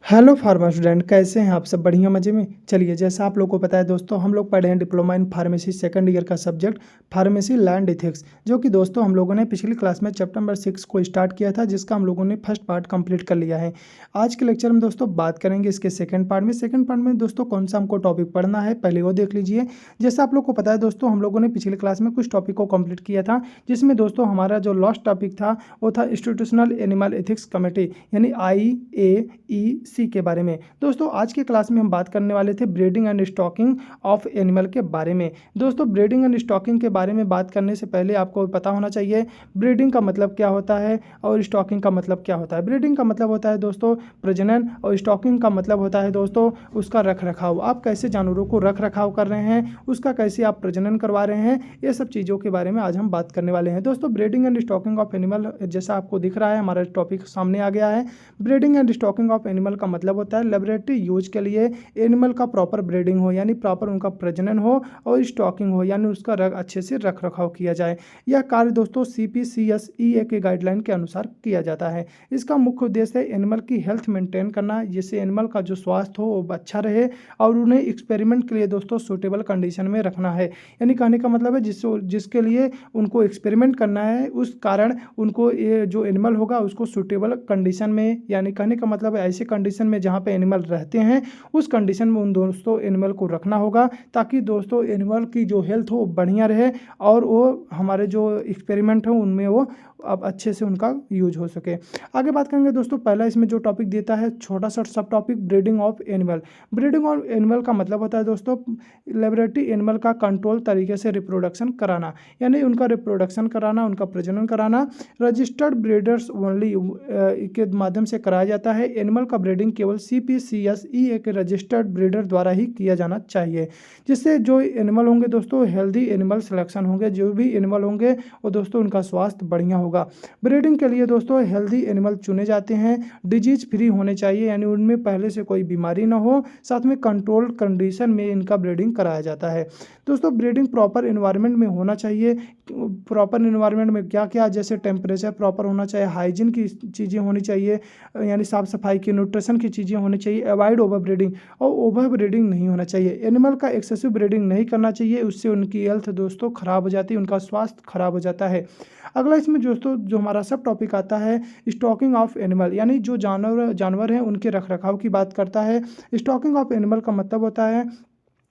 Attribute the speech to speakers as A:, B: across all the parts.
A: Hello pharma student, कैसे हैं आप सब? बढ़िया मज़े में। चलिए, जैसा आप लोग को पता है दोस्तों, हम लोग पढ़े हैं diploma in pharmacy second year का सब्जेक्ट फार्मेसी लैंड इथिक्स, जो कि दोस्तों हम लोगों ने पिछली क्लास में चैप्टर नंबर 6 को स्टार्ट किया था, जिसका हम लोगों ने फर्स्ट पार्ट कंप्लीट कर लिया है। आज के लेक्चर में दोस्तों बात करेंगे इसके सेकंड पार्ट में दोस्तों कौन सा हमको टॉपिक पढ़ना है, पहले वो देख लीजिए। जैसा आप लोग को पता है दोस्तों, हम लोगों ने पिछली क्लास में कुछ टॉपिक को कंप्लीट किया था, जिसमें दोस्तों हमारा जो लास्ट टॉपिक था वो था इंस्टीट्यूशनल एनिमल एथिक्स कमेटी, यानी IAEC के बारे में। दोस्तों आज के क्लास में हम बात करने वाले थे breeding and stocking of animal के बारे में। दोस्तों ब्रीडिंग एंड स्टॉकिंग के बारे में बात करने से पहले आपको पता होना चाहिए ब्रीडिंग का मतलब क्या होता है और स्टॉकिंग का मतलब क्या होता है। ब्रीडिंग का मतलब होता है दोस्तों प्रजनन, और स्टॉकिंग का मतलब होता है दोस्तों उसका रख रखाव। आप कैसे जानवरों को रख रखाव कर रहे हैं, उसका कैसे आप प्रजनन करवा रहे हैं, ये सब चीज़ों के बारे में आज हम बात करने वाले हैं। दोस्तों breeding and stocking of animal, जैसा आपको दिख रहा है हमारा टॉपिक सामने आ गया है। Breeding and stocking of animal का मतलब होता है लेबोरेटरी यूज के लिए एनिमल का प्रॉपर ब्रीडिंग हो, यानी प्रॉपर उनका प्रजनन हो, और स्टॉकिंग हो, यानी उसका अच्छे से रख रखाव किया जाए। यह कार्य दोस्तों CPCSEA के गाइडलाइन के अनुसार किया जाता है। इसका मुख्य उद्देश्य है एनिमल की हेल्थ मेंटेन करना, जिससे एनिमल का जो स्वास्थ्य हो वो अच्छा रहे, और उन्हें एक्सपेरिमेंट के लिए दोस्तों सूटेबल कंडीशन में रखना है। यानी कहने का मतलब है जिसके लिए उनको एक्सपेरिमेंट करना है, उस कारण उनको ये जो एनिमल होगा उसको सूटेबल कंडीशन में, यानी कहने का मतलब है ऐसे कंडीशन में जहाँ पे एनिमल रहते हैं उस कंडीशन में उन दोस्तों एनिमल को रखना होगा, ताकि दोस्तों एनिमल की जो हेल्थ हो बढ़िया रहे, और वो हमारे जो एक्सपेरिमेंट हो उनमें वो अब अच्छे से उनका यूज हो सके। आगे बात करेंगे दोस्तों, पहला इसमें जो टॉपिक देता है छोटा सा सब topic breeding of animal. Breeding of animal का मतलब होता है दोस्तों लेबोरेटरी एनिमल का कंट्रोल तरीके से रिप्रोडक्शन कराना, यानी उनका रिप्रोडक्शन कराना, उनका प्रजनन कराना रजिस्टर्ड ब्रीडर्स ओनली के माध्यम से कराया जाता है। एनिमल का ब्रीडिंग केवल CPCSEA के रजिस्टर्ड ब्रीडर द्वारा ही किया जाना चाहिए, जिससे जो एनिमल होंगे दोस्तों हेल्दी एनिमल सिलेक्शन होंगे, जो भी एनिमल होंगे वो दोस्तों उनका स्वास्थ्य बढ़िया होगा। ब्रीडिंग के लिए दोस्तों हेल्दी एनिमल चुने जाते हैं, डिजीज फ्री होने चाहिए, यानी उनमें पहले से कोई बीमारी ना हो, साथ में कंट्रोल कंडीशन में इनका ब्रीडिंग कराया जाता है। दोस्तों ब्रीडिंग प्रॉपर इन्वायरमेंट में होना चाहिए। प्रॉपर इन्वायरमेंट में क्या क्या, जैसे टेम्परेचर प्रॉपर होना चाहिए, हाइजीन की चीज़ें होनी चाहिए, यानी साफ़ सफाई की, न्यूट्रिशन की चीज़ें होनी चाहिए, अवॉइड ओवर ब्रीडिंग, और ओवर ब्रीडिंग नहीं होना चाहिए। एनिमल का एक्सेसिव ब्रीडिंग नहीं करना चाहिए, उससे उनकी हेल्थ दोस्तों ख़राब हो जाती है, उनका स्वास्थ्य खराब हो जाता है। अगला इसमें दोस्तों जो हमारा सब टॉपिक आता है स्टॉकिंग ऑफ एनिमल, यानी जो जानवर हैं उनके रख रखाव की बात करता है। स्टॉकिंग ऑफ एनिमल का मतलब होता है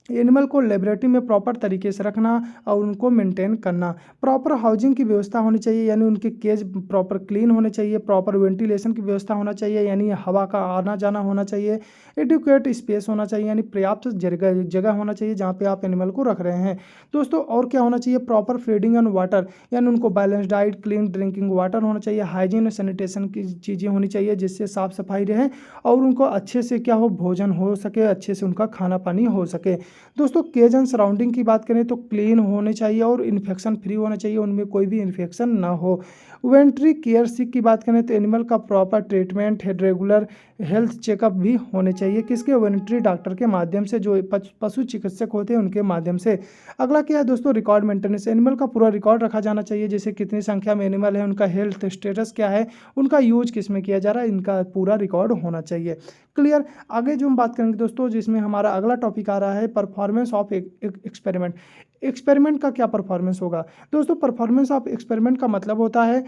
A: एनिमल को लेबोरेटरी में प्रॉपर तरीके से रखना और उनको मेंटेन करना। प्रॉपर हाउसिंग की व्यवस्था होनी चाहिए, यानी उनके केज प्रॉपर क्लीन होने चाहिए, प्रॉपर वेंटिलेशन की व्यवस्था होना चाहिए, यानी हवा का आना जाना होना चाहिए, एडुकेट स्पेस होना चाहिए, यानी पर्याप्त जगह होना चाहिए जहाँ पे आप एनिमल को रख रहे हैं दोस्तों। और क्या होना चाहिए, प्रॉपर फीडिंग एंड वाटर, यानी उनको balance diet, clean drinking water होना चाहिए, हाइजीन और सैनिटेशन की चीज़ें होनी चाहिए, जिससे साफ़ सफाई रहे और उनको अच्छे से क्या हो भोजन हो सके, अच्छे से उनका खाना पानी हो सके। दोस्तों केज एंड सराउंडिंग की बात करें तो क्लीन होने चाहिए और इन्फेक्शन फ्री होना चाहिए, उनमें कोई भी इन्फेक्शन ना हो। वेंट्री केयर सिक की बात करें तो एनिमल का प्रॉपर ट्रीटमेंट है, रेगुलर हेल्थ चेकअप भी होने चाहिए, किसके वेटरनरी डॉक्टर के माध्यम से, जो पशु चिकित्सक होते हैं उनके माध्यम से। अगला क्या है दोस्तों, रिकॉर्ड मेंटेनेंस। एनिमल का पूरा रिकॉर्ड रखा जाना चाहिए, जैसे कितनी संख्या में एनिमल है, उनका हेल्थ स्टेटस क्या है, उनका यूज किस में किया जा रहा है, इनका पूरा रिकॉर्ड होना चाहिए। क्लियर। आगे जो हम बात करेंगे दोस्तों, जिसमें हमारा अगला टॉपिक आ रहा है परफॉर्मेंस ऑफ एक्सपेरिमेंट। एक्सपेरिमेंट का क्या परफॉर्मेंस होगा दोस्तों? परफॉर्मेंस ऑफ एक्सपेरिमेंट का मतलब होता है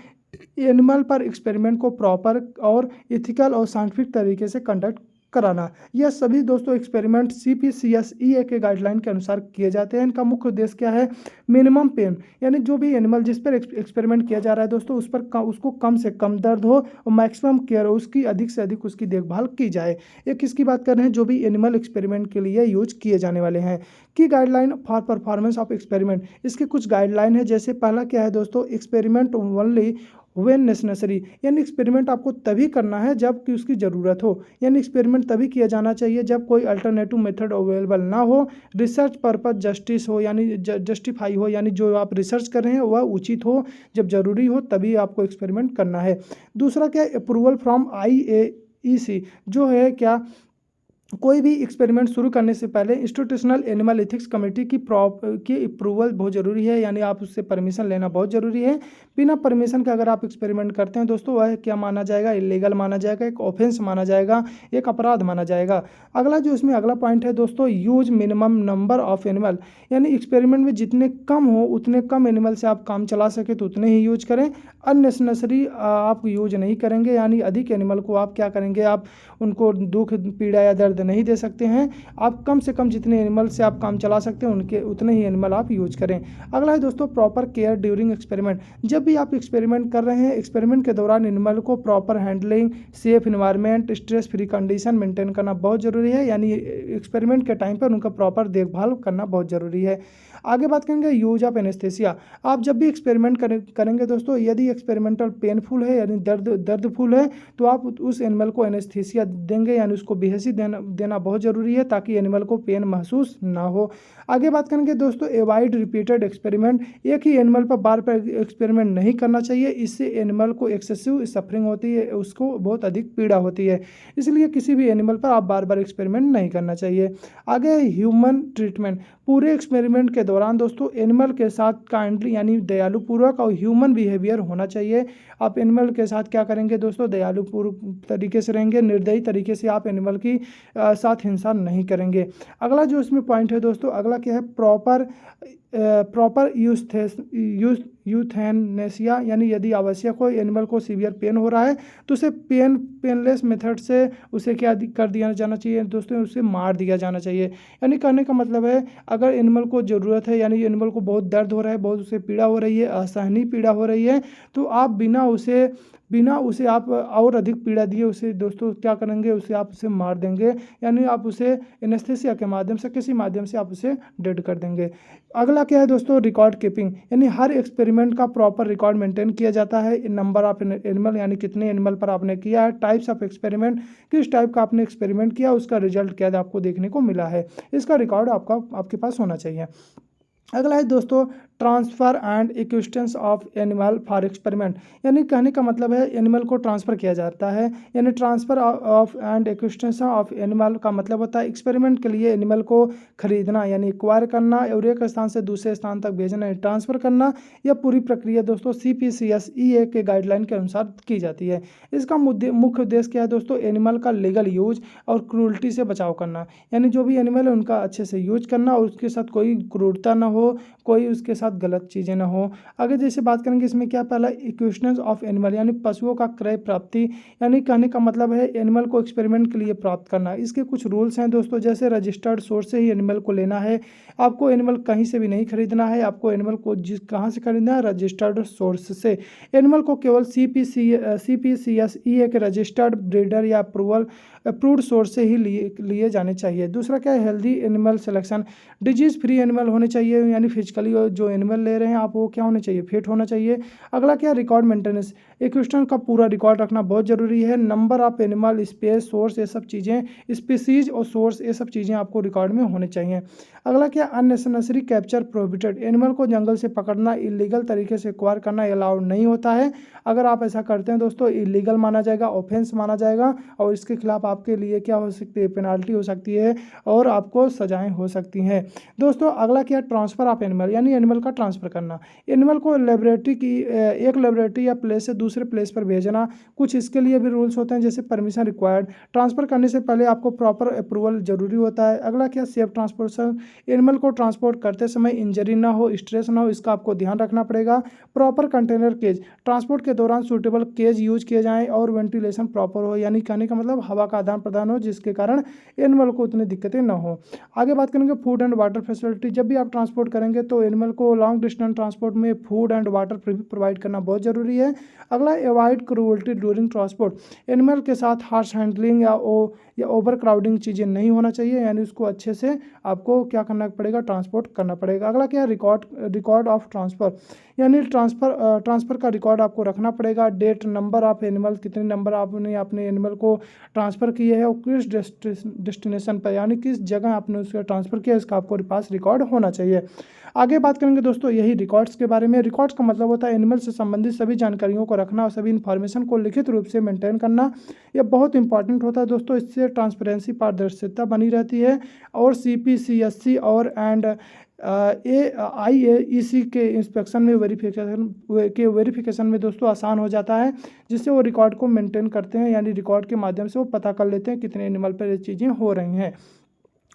A: एनिमल पर एक्सपेरिमेंट को प्रॉपर और इथिकल और साइंटिफिक तरीके से कंडक्ट कराना। यह सभी दोस्तों एक्सपेरिमेंट CPCSEA के गाइडलाइन के अनुसार किए जाते हैं। इनका मुख्य उद्देश्य क्या है, मिनिमम पेन, यानी जो भी एनिमल जिस पर एक्सपेरिमेंट किया जा रहा है दोस्तों उस पर उसको कम से कम दर्द हो और मैक्सिमम केयर हो, उसकी अधिक से अधिक उसकी देखभाल की जाए। ये किसकी बात कर रहे हैं, जो भी एनिमल एक्सपेरिमेंट के लिए यूज किए जाने वाले हैं। की guideline for performance of experiment, इसके कुछ गाइडलाइन है। जैसे पहला क्या है दोस्तों, एक्सपेरिमेंट ओनली व्हेन नेसेसरी, यानी एक्सपेरिमेंट आपको तभी करना है जब कि उसकी ज़रूरत हो, यानी एक्सपेरिमेंट तभी किया जाना चाहिए जब कोई अल्टरनेटिव मेथड अवेलेबल ना हो, रिसर्च पर्पज जस्टिस हो, यानी जस्टिफाई हो, यानी जो आप रिसर्च कर रहे हैं वह उचित हो, जब जरूरी हो तभी आपको एक्सपेरिमेंट करना है। दूसरा क्या है, अप्रूवल फ्रॉम IAEC, जो है क्या कोई भी एक्सपेरिमेंट शुरू करने से पहले इंस्टीट्यूशनल एनिमल एथिक्स कमेटी की अप्रूवल बहुत ज़रूरी है, यानी आप उससे परमिशन लेना बहुत ज़रूरी है। बिना परमिशन के अगर आप एक्सपेरिमेंट करते हैं दोस्तों, वह क्या माना जाएगा, इलीगल माना जाएगा, एक ऑफेंस माना जाएगा, एक अपराध माना जाएगा। अगला जो इसमें अगला पॉइंट है दोस्तों, use minimum number of animal, यानी एक्सपेरिमेंट में जितने कम हो उतने कम एनिमल से आप काम चला सके तो उतने ही यूज करें। अननेसेसरी आप यूज नहीं करेंगे, यानी अधिक एनिमल को आप क्या करेंगे, आप उनको दुख पीड़ा या दर्द नहीं दे सकते हैं। आप कम से कम जितने एनिमल से आप काम चला सकते हैं उनके उतने ही एनिमल आप यूज करें। अगला है दोस्तों प्रॉपर केयर ड्यूरिंग एक्सपेरिमेंट। जब भी आप एक्सपेरिमेंट कर रहे हैं, एक्सपेरिमेंट के दौरान एनिमल को proper handling, safe environment, stress free condition maintain करना बहुत ज़रूरी है, यानी एक्सपेरिमेंट के टाइम पर उनका प्रॉपर देखभाल करना बहुत ज़रूरी है। आगे बात करेंगे यूज ऑफ एनेस्थेसिया। आप जब भी एक्सपेरिमेंट करेंगे दोस्तों, यदि एक्सपेरिमेंटल पेनफुल है यानी दर्दफुल है, तो आप उस एनिमल को एनेस्थेसिया देंगे, यानी उसको बेहोशी देना बहुत ज़रूरी है ताकि एनिमल को पेन महसूस ना हो। आगे बात करेंगे दोस्तों एवॉइड रिपीटेड एक्सपेरिमेंट। एक ही एनिमल पर बार बार एक्सपेरिमेंट नहीं करना चाहिए, इससे एनिमल को एक्सेसिव सफरिंग होती है, उसको बहुत अधिक पीड़ा होती है। इसलिए किसी भी एनिमल पर आप बार बार एक्सपेरिमेंट नहीं करना चाहिए। आगे ह्यूमन ट्रीटमेंट। पूरे एक्सपेरिमेंट के दौरान दोस्तों एनिमल के साथ काइंडली यानी दयालुपूर्वक और ह्यूमन बिहेवियर होना चाहिए। आप एनिमल के साथ क्या करेंगे दोस्तों, दयालुपूर्व तरीके से रहेंगे, निर्दयी तरीके से आप एनिमल की साथ हिंसा नहीं करेंगे। अगला जो इसमें पॉइंट है दोस्तों, अगला क्या है, प्रॉपर यूथेनेसिया, यानी यदि आवश्यक हो, एनिमल को सीवियर पेन हो रहा है तो उसे पेनलेस मेथड से उसे क्या कर दिया जाना चाहिए दोस्तों, उसे मार दिया जाना चाहिए। यानी कहने का मतलब है, अगर एनिमल को ज़रूरत है, यानी एनिमल को बहुत दर्द हो रहा है, बहुत उसे पीड़ा हो रही है, असहनीय पीड़ा हो रही है, तो आप बिना उसे आप और अधिक पीड़ा दिए उसे दोस्तों क्या करेंगे, उसे आप उसे मार देंगे, यानी आप उसे एनेस्थेसिया के माध्यम से, किसी माध्यम से आप उसे डेड कर देंगे। अगला क्या है दोस्तों, रिकॉर्ड कीपिंग, यानी हर एक्सपेरिमेंट का प्रॉपर रिकॉर्ड मेंटेन किया जाता है। नंबर ऑफ एनिमल, यानी कितने एनिमल पर आपने किया है, टाइप्स ऑफ एक्सपेरिमेंट, किस टाइप का आपने एक्सपेरिमेंट किया, उसका रिजल्ट क्या आपको देखने को मिला है, इसका रिकॉर्ड आपके पास होना चाहिए। अगला है दोस्तों transfer and existence of animal for experiment, यानी कहने का मतलब है एनिमल को ट्रांसफ़र किया जाता है, यानी transfer of and existence of animal का मतलब होता है एक्सपेरिमेंट के लिए एनिमल को खरीदना, यानी एक्वायर करना और एक स्थान से दूसरे स्थान तक भेजना, ट्रांसफ़र करना। यह पूरी प्रक्रिया दोस्तों CPCSEA के गाइडलाइन के अनुसार की जाती है। इसका मुख्य उद्देश्य क्या है दोस्तों, एनिमल का लीगल यूज और क्रूरल्टी से बचाव करना, यानी जो भी एनिमल है उनका अच्छे से यूज करना और उसके साथ कोई क्रूरता ना हो, कोई उसके साथ गलत चीज़ें ना हो। आगे जैसे बात करेंगे इसमें क्या, पहला इक्वेशंस ऑफ एनिमल, यानी पशुओं का क्रय प्राप्ति, यानी कहने का मतलब है एनिमल को एक्सपेरिमेंट के लिए प्राप्त करना। इसके कुछ रूल्स हैं दोस्तों, जैसे रजिस्टर्ड सोर्स से ही एनिमल को लेना है, आपको एनिमल कहीं से भी नहीं खरीदना है, आपको एनिमल को कहाँ से खरीदना है, रजिस्टर्ड सोर्स से। एनिमल को केवल CPCSEA के रजिस्टर्ड ब्रीडर या अप्रूव्ड सोर्स से ही लिए जाने चाहिए। दूसरा क्या है, healthy animal selection, disease free animal होने चाहिए, यानी फिजिकली जो एनिमल ले रहे हैं आप वो क्या होने चाहिए, फिट होना चाहिए। अगला क्या, रिकॉर्ड मेंटेनेंस, इक्वेशन का पूरा रिकॉर्ड रखना बहुत ज़रूरी है। Number of animal, space, source, ये सब चीज़ें, स्पीसीज और सोर्स, ये सब चीज़ें आपको रिकॉर्ड में होने चाहिए। अगला क्या, अननेसेसरी कैप्चर प्रोहिबिटेड, एनिमल को जंगल से पकड़ना, इलीगल तरीके से एक्वायर करना अलाउड नहीं होता है। अगर आप ऐसा करते हैं दोस्तों, इलीगल माना जाएगा, ऑफेंस माना जाएगा और इसके खिलाफ आपके लिए क्या हो सकती है, पेनाल्टी हो सकती है और आपको सजाएं हो सकती हैं। दोस्तों अगला क्या, ट्रांसफ़र ऑफ एनिमल, यानी एनिमल का ट्रांसफ़र करना, एनिमल को एक लेबोरेटरी या प्लेस से दूसरे प्लेस पर भेजना। कुछ इसके लिए भी रूल्स होते हैं, जैसे परमिशन रिक्वायर्ड, ट्रांसफ़र करने से पहले आपको प्रॉपर अप्रूवल जरूरी होता है। अगला क्या, सेफ ट्रांसपोर्टेशन, एनिमल को ट्रांसपोर्ट करते समय इंजरी ना हो, स्ट्रेस ना हो, इसका आपको ध्यान रखना पड़ेगा। प्रॉपर कंटेनर केज, ट्रांसपोर्ट के दौरान सूटेबल केज यूज किए जाएँ और वेंटिलेशन प्रॉपर हो, यानी कहने का मतलब हवा का आदान प्रदान हो, जिसके कारण एनिमल को उतनी दिक्कतें ना हो। आगे बात करेंगे फूड एंड वाटर फैसिलिटी, जब भी आप ट्रांसपोर्ट करेंगे तो एनिमल को लॉन्ग डिस्टेंस ट्रांसपोर्ट में फूड एंड वाटर प्रोवाइड करना बहुत ज़रूरी है। अगला, avoid cruelty during transport, animal के साथ हार्श हैंडलिंग या ओवर क्राउडिंग चीज़ें नहीं होना चाहिए, यानी उसको अच्छे से आपको क्या करना पड़ेगा, ट्रांसपोर्ट करना पड़ेगा। अगला क्या, रिकॉर्ड ऑफ ट्रांसफ़र, यानी ट्रांसफ़र का रिकॉर्ड आपको रखना पड़ेगा। डेट, नंबर ऑफ एनिमल, कितने नंबर आपने अपने एनिमल को ट्रांसफ़र किए हैं और किस डेस्टिनेशन पर, यानी किस जगह आपने उसका ट्रांसफ़र किया, इसका आपको पास रिकॉर्ड होना चाहिए। आगे बात करेंगे दोस्तों यही रिकॉर्ड्स के बारे में। रिकॉर्ड्स का मतलब होता है एनिमल से संबंधित सभी जानकारियों को रखना और सभी इन्फॉर्मेशन को लिखित रूप से मेंटेन करना। यह बहुत इंपॉर्टेंट होता है दोस्तों, इससे ट्रांसपेरेंसी पारदर्शिता बनी रहती है और CPCSC और IAEC के इंस्पेक्शन में वेरिफिकेशन में दोस्तों आसान हो जाता है, जिससे वो रिकॉर्ड को मेंटेन करते हैं, यानी रिकॉर्ड के माध्यम से वो पता कर लेते हैं कितने एनिमल पर ये चीज़ें हो रही हैं।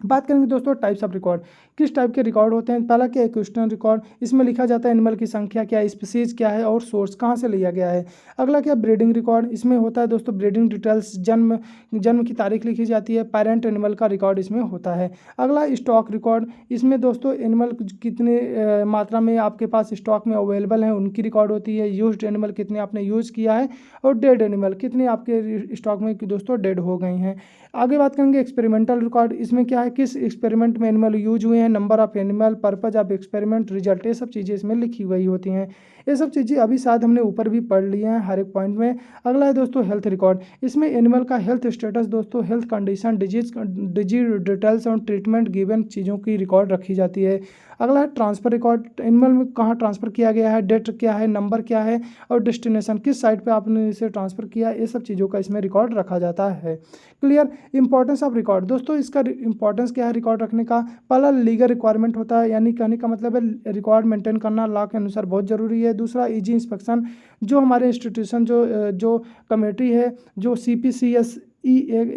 A: बात करेंगे दोस्तों टाइप्स ऑफ रिकॉर्ड, किस टाइप के रिकॉर्ड होते हैं। पहला क्या, क्वेश्चन रिकॉर्ड, इसमें लिखा जाता है एनिमल की संख्या क्या है, स्पीसीज क्या है और सोर्स कहाँ से लिया गया है। अगला क्या, ब्रीडिंग रिकॉर्ड, इसमें होता है दोस्तों ब्रीडिंग डिटेल्स, जन्म की तारीख लिखी जाती है, पेरेंट एनिमल का रिकॉर्ड इसमें होता है। अगला स्टॉक रिकॉर्ड, इसमें दोस्तों एनिमल कितने मात्रा में आपके पास स्टॉक में अवेलेबल हैं उनकी रिकॉर्ड होती है, यूज्ड एनिमल कितने आपने यूज़ किया है, और डेड एनिमल कितने आपके स्टॉक में दोस्तों डेड हो गई हैं। आगे बात करेंगे एक्सपेरिमेंटल रिकॉर्ड, इसमें क्या है, किस एक्सपेरिमेंट में एनिमल यूज हुए हैं, number of animal, purpose of experiment, result, ये सब चीज़ें इसमें लिखी हुई होती हैं। ये सब चीज़ें अभी शायद हमने ऊपर भी पढ़ ली हैं हर एक पॉइंट में। अगला है दोस्तों हेल्थ रिकॉर्ड, इसमें एनिमल का हेल्थ स्टेटस दोस्तों, हेल्थ कंडीशन, डिजीज डिटेल्स और ट्रीटमेंट गिवन चीज़ों की रिकॉर्ड रखी जाती है। अगला है ट्रांसफ़र रिकॉर्ड, एनिमल में कहाँ ट्रांसफ़र किया गया है, डेट क्या है, नंबर क्या है और डेस्टिनेशन किस साइट पे आपने इसे ट्रांसफ़र किया, ये सब चीज़ों का इसमें रिकॉर्ड रखा जाता है। क्लियर। इंपॉर्टेंस ऑफ रिकॉर्ड, दोस्तों इसका इंपॉर्टेंस क्या है रिकॉर्ड रखने का। पहला लीगल रिक्वायरमेंट होता है, यानी कहने का मतलब है रिकॉर्ड मेंटेन करना लॉ के अनुसार बहुत ज़रूरी है। दूसरा इजी इंस्पेक्शन, जो हमारे इंस्टीट्यूशन जो कमेटी है, जो CPCSE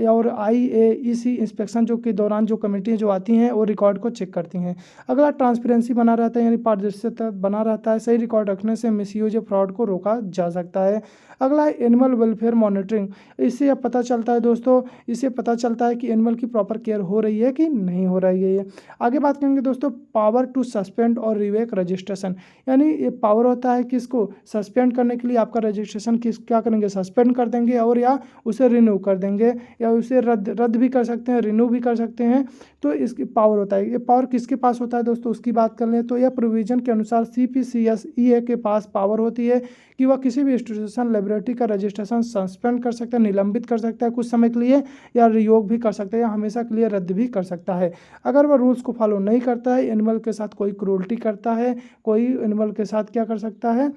A: और IAEC इंस्पेक्शन जो के दौरान जो कमेटियाँ जो आती हैं वो रिकॉर्ड को चेक करती हैं। अगला ट्रांसपेरेंसी बना रहता है, यानी पारदर्शिता बना रहता है, सही रिकॉर्ड रखने से मिसयूज या फ्रॉड को रोका जा सकता है। अगला है एनिमल वेलफेयर मॉनिटरिंग, इससे अब पता चलता है दोस्तों, इससे पता चलता है कि एनिमल की प्रॉपर केयर हो रही है कि नहीं हो रही है। आगे बात करेंगे दोस्तों पावर टू सस्पेंड और रिवेक रजिस्ट्रेशन, यानी ये पावर होता है किसको, सस्पेंड करने के लिए आपका रजिस्ट्रेशन क्या करेंगे, सस्पेंड कर देंगे और या उसे रिन्यू कर देंगे या उसे रद्द भी कर सकते हैं, रिन्यू भी कर सकते हैं। तो इसकी पावर होता है, ये पावर किसके पास होता है दोस्तों, उसकी बात कर लें तो यह प्रोविजन के अनुसार CPCSE के पास पावर होती है कि वह किसी भी इंस्टीट्यूशन लेबोरेटरी का रजिस्ट्रेशन सस्पेंड कर सकता है, निलंबित कर सकता है कुछ समय के लिए, या रियोग भी कर सकता है, या हमेशा के लिए रद्द भी कर सकता है। अगर वह रूल्स को फॉलो नहीं करता है, एनिमल के साथ कोई क्रूरल्टी करता है, कोई एनिमल के साथ क्या कर सकता है,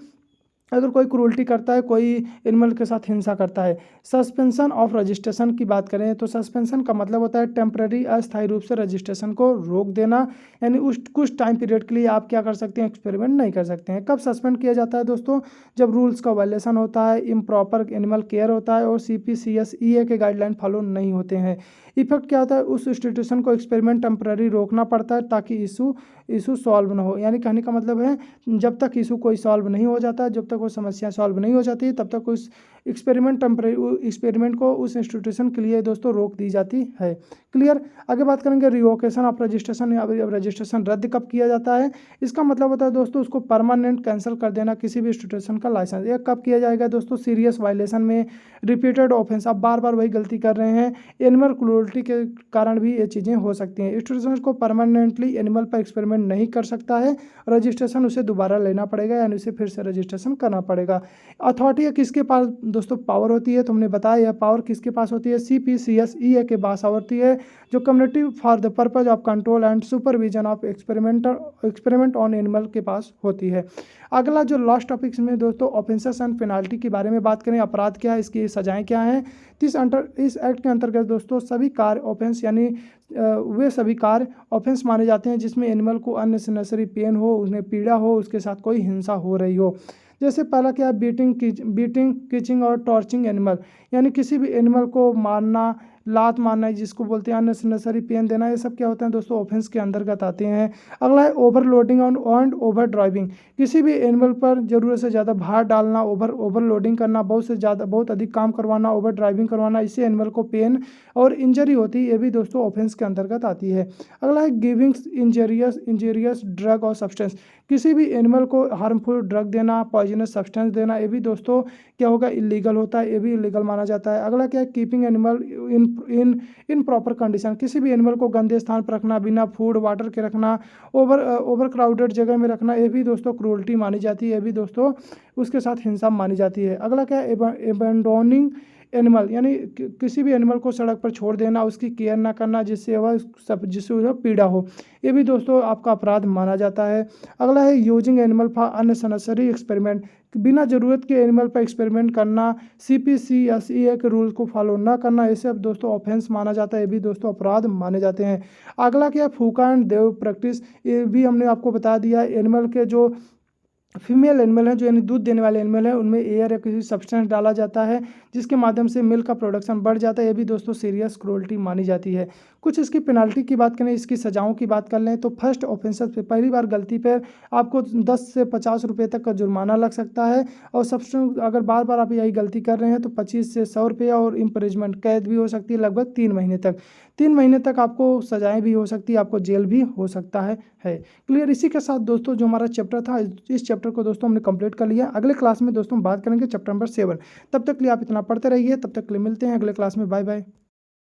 A: अगर कोई क्रूरल्टी करता है, कोई एनिमल के साथ हिंसा करता है। सस्पेंशन ऑफ रजिस्ट्रेशन की बात करें तो सस्पेंशन का मतलब होता है टेम्पररी अस्थायी रूप से रजिस्ट्रेशन को रोक देना, यानी उस कुछ टाइम पीरियड के लिए आप क्या कर सकते हैं, एक्सपेरिमेंट नहीं कर सकते हैं। कब सस्पेंड किया जाता है दोस्तों, जब रूल्स का वायलेशन होता है, इम्प्रॉपर एनिमल केयर होता है और CPCSE के गाइडलाइन फॉलो नहीं होते हैं। इफेक्ट क्या होता है, उस इंस्टीट्यूशन को एक्सपेरिमेंट टेम्पररी रोकना पड़ता है ताकि इशू सॉल्व ना हो, यानी कहने का मतलब है जब तक इशू कोई सॉल्व नहीं हो जाता, जब तक वो समस्या सॉल्व नहीं हो जाती, तब तक उस एक्सपेरिमेंट को उस इंस्टीट्यूशन के लिए दोस्तों रोक दी जाती है। क्लियर। आगे बात करेंगे रिवोकेशन ऑफ रजिस्ट्रेशन, या रजिस्ट्रेशन रद्द कब किया जाता है। इसका मतलब होता है दोस्तों उसको परमानेंट कैंसिल कर देना किसी भी इंस्टीट्यूशन का लाइसेंस। यह कब किया जाएगा दोस्तों, सीरियस वायलेशन में, रिपीटेड ऑफेंस, आप बार बार वही गलती कर रहे हैं, एनिमल क्रूरल्टी के कारण भी ये चीज़ें हो सकती हैं। इंस्टीट्यूशन को परमानेंटली एनिमल पर एक्सपेरिमेंट नहीं कर सकता है, रजिस्ट्रेशन उसे दोबारा लेना पड़ेगा, यानी उसे फिर से रजिस्ट्रेशन करना पड़ेगा। अथॉरिटी किसके पास दोस्तों पावर होती है, तो हमने बताया यह पावर किसके पास होती है, CPCSE के पास होती है, जो community for the purpose of control and supervision of experiment on animal के पास होती है। अगला जो लास्ट टॉपिक्स में दोस्तों ऑफेंसेस एंड पेनाल्टी के बारे में बात करें, अपराध क्या है, इसकी सजाएं क्या हैं। इस एक्ट के अंतर्गत दोस्तों सभी कार्य ऑफेंस, यानी वे सभी कार्य ऑफेंस माने जाते हैं जिसमें एनिमल को अननेसेसरी पेन हो, उन्हें पीड़ा हो, उसके साथ कोई हिंसा हो रही हो। जैसे पहला क्या है, बीटिंग किचिंग और टॉर्चिंग एनिमल, यानी किसी भी एनिमल को मारना, लात मारना, जिसको बोलते हैं अननेसेसरी पेन देना, ये सब क्या होते हैं दोस्तों ऑफेंस के अंतर्गत आते हैं। अगला है ओवरलोडिंग एंड ओवर ड्राइविंग, किसी भी एनिमल पर ज़रूरत से ज़्यादा भार डालना, ओवरलोडिंग करना, बहुत अधिक काम करवाना, ओवर ड्राइविंग करवाना, इससे एनिमल को पेन और इंजरी होती है, ये भी दोस्तों ऑफेंस के अंतर्गत आती है। अगला है गिविंग इंजीरियस ड्रग और सब्सटेंस, किसी भी एनिमल को हार्मफुल ड्रग देना, पॉइजनस सब्सटेंस देना, ये भी दोस्तों क्या होगा, इलीगल होता है, ये भी इलीगल माना जाता है। अगला क्या है, keeping animal in proper condition, किसी भी एनिमल को गंदे स्थान पर रखना, बिना फूड वाटर के रखना, ओवर क्राउडेड जगह में रखना, ये भी दोस्तों क्रूरल्टी मानी जाती है, ये भी दोस्तों उसके साथ हिंसा मानी जाती है। अगला क्या है, एबेंडोनिंग एनिमल यानी किसी भी एनिमल को सड़क पर छोड़ देना, उसकी केयर ना करना जिससे वह पीड़ा हो, ये भी दोस्तों आपका अपराध माना जाता है। अगला है using animal for unnecessary experiment, बिना ज़रूरत के एनिमल पर एक्सपेरिमेंट करना, CPCSEA के रूल को फॉलो ना करना, ये सब दोस्तों ऑफेंस माना जाता है, ये भी दोस्तों अपराध माने जाते हैं। अगला क्या है, फूका एंड देव प्रैक्टिस, ये भी हमने आपको बता दिया। एनिमल के जो फीमेल एनिमल हैं, जो यानी दूध देने वाले एनिमल हैं, उनमें एयर या किसी सब्सटेंस डाला जाता है जिसके माध्यम से मिल्क का प्रोडक्शन बढ़ जाता है, ये भी दोस्तों सीरियस क्रूरल्टी मानी जाती है। कुछ इसकी पेनल्टी की बात करें, इसकी सजाओं की बात कर लें तो फर्स्ट ऑफेंसेस पे पहली बार गलती पर आपको 10 से 50 रुपये तक का जुर्माना लग सकता है, और सब्सटेंस अगर बार बार आप यही गलती कर रहे हैं तो 25 से 100 रुपये और इम्प्रिजमेंट, कैद भी हो सकती है लगभग 3 महीने तक। 3 महीने तक आपको सजाएं भी हो सकती है, आपको जेल भी हो सकता है। क्लियर। इसी के साथ दोस्तों जो हमारा चैप्टर था, इस चैप्टर को दोस्तों हमने कंप्लीट कर लिया। अगले क्लास में दोस्तों बात करेंगे चैप्टर नंबर 7। तब तक के लिए आप इतना पढ़ते रहिए, तब तक के लिए मिलते हैं अगले क्लास में। Bye bye.